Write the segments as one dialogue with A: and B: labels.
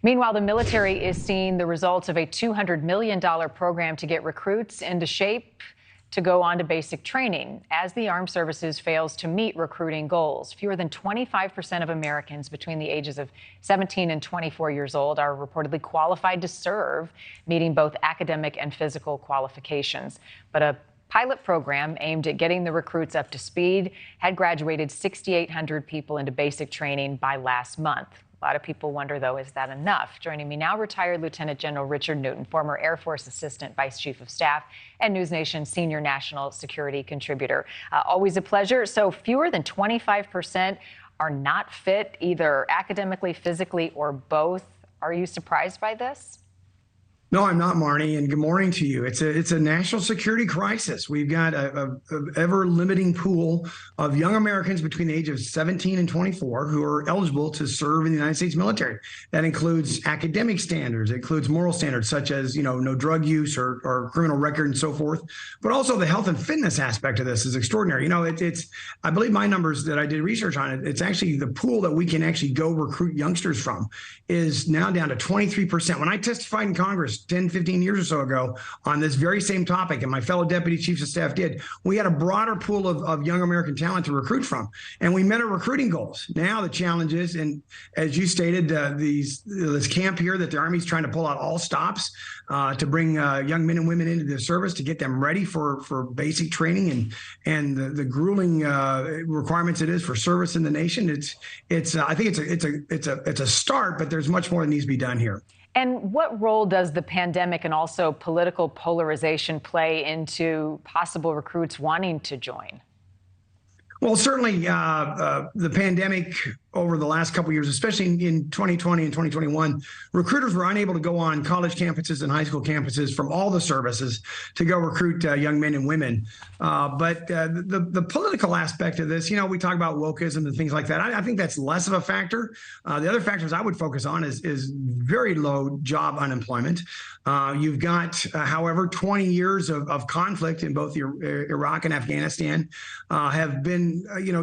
A: Meanwhile, the military is seeing the results of a $200 million program to get recruits into shape to go on to basic training as the armed services fails to meet recruiting goals. Fewer than 25% of Americans between the ages of 17 and 24 years old are reportedly qualified to serve, meeting both academic and physical qualifications. But a pilot program aimed at getting the recruits up to speed had graduated 6,800 people into basic training by last month. A lot of people wonder, though, is that enough? Joining me now, retired Lieutenant General Richard Newton, former Air Force Assistant Vice Chief of Staff and NewsNation senior national security contributor. Always a pleasure. So fewer than 25% are not fit, either academically, physically, or both. Are you surprised by this?
B: No, I'm not, Marni, and good morning to you. It's a national security crisis. We've got a ever-limiting pool of young Americans between the age of 17 and 24 who are eligible to serve in the United States military. That includes academic standards, it includes moral standards such as, no drug use or criminal record and so forth, but also the health and fitness aspect of this is extraordinary. I believe my numbers that I did research on it, it's actually the pool that we can actually go recruit youngsters from is now down to 23%. When I testified in Congress 10, 15 years or so ago on this very same topic, and my fellow deputy chiefs of staff did, we had a broader pool of young American talent to recruit from, and we met our recruiting goals. Now the challenge is, and as you stated, this camp here that the Army's trying to pull out all stops to bring young men and women into the service to get them ready for basic training and the grueling requirements it is for service in the nation. I think it's a start, but there's much more that needs to be done here.
A: And what role does the pandemic and also political polarization play into possible recruits wanting to join?
B: Well, certainly the pandemic over the last couple of years, especially in 2020 and 2021, recruiters were unable to go on college campuses and high school campuses from all the services to go recruit young men and women. But the political aspect of this, we talk about wokeism and things like that. I think that's less of a factor. The other factors I would focus on is very low job unemployment. You've got, however, 20 years of conflict in both Iraq and Afghanistan have been,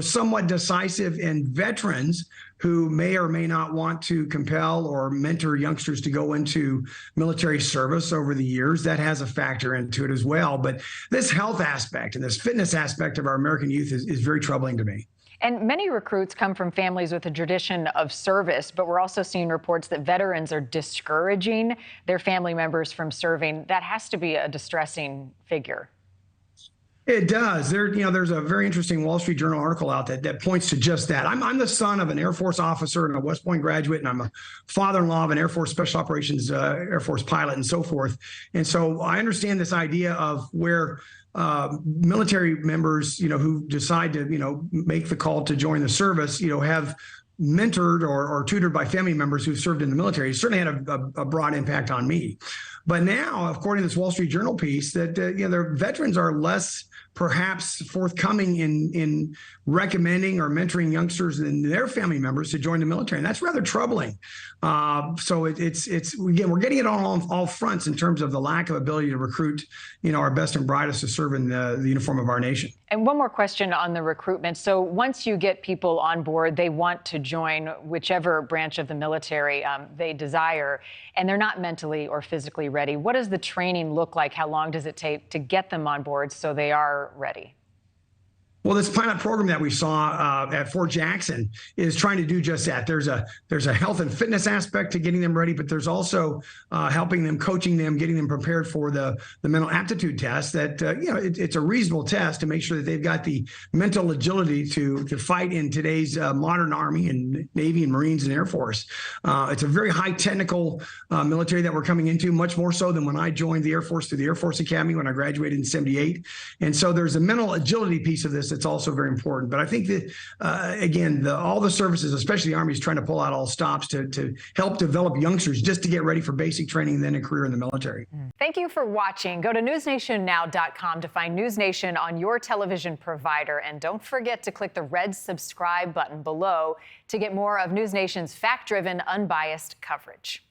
B: somewhat decisive, and veterans who may or may not want to compel or mentor youngsters to go into military service over the years. That has a factor into it as well. But this health aspect and this fitness aspect of our American youth is very troubling to me.
A: And many recruits come from families with a tradition of service, but we're also seeing reports that veterans are discouraging their family members from serving. That has to be a distressing figure.
B: It does. There's a very interesting Wall Street Journal article out that points to just that. I'm the son of an Air Force officer and a West Point graduate, and I'm a father-in-law of an Air Force Special Operations Air Force pilot and so forth. And so I understand this idea of where military members, who decide to, make the call to join the service, have mentored or tutored by family members who've served in the military. It certainly had a broad impact on me. But now, according to this Wall Street Journal piece, that their veterans are less perhaps forthcoming in recommending or mentoring youngsters and their family members to join the military, and that's rather troubling. So we're getting it on all fronts in terms of the lack of ability to recruit, our best and brightest to serve in the uniform of our nation.
A: And one more question on the recruitment. So once you get people on board, they want to join whichever branch of the military they desire, and they're not mentally or physically ready. What does the training look like? How long does it take to get them on board so they are ready?
B: Well, this pilot program that we saw at Fort Jackson is trying to do just that. There's a health and fitness aspect to getting them ready, but there's also helping them, coaching them, getting them prepared for the mental aptitude test. That it's a reasonable test to make sure that they've got the mental agility to fight in today's modern Army and Navy and Marines and Air Force. It's a very high technical military that we're coming into, much more so than when I joined the Air Force through the Air Force Academy when I graduated in '78. And so there's a mental agility piece of this. It's also very important. But I think that, again, all the services, especially the Army, is trying to pull out all stops to help develop youngsters just to get ready for basic training and then a career in the military.
A: Thank you for watching. Go to newsnationnow.com to find NewsNation on your television provider. And don't forget to click the red subscribe button below to get more of NewsNation's fact-driven, unbiased coverage.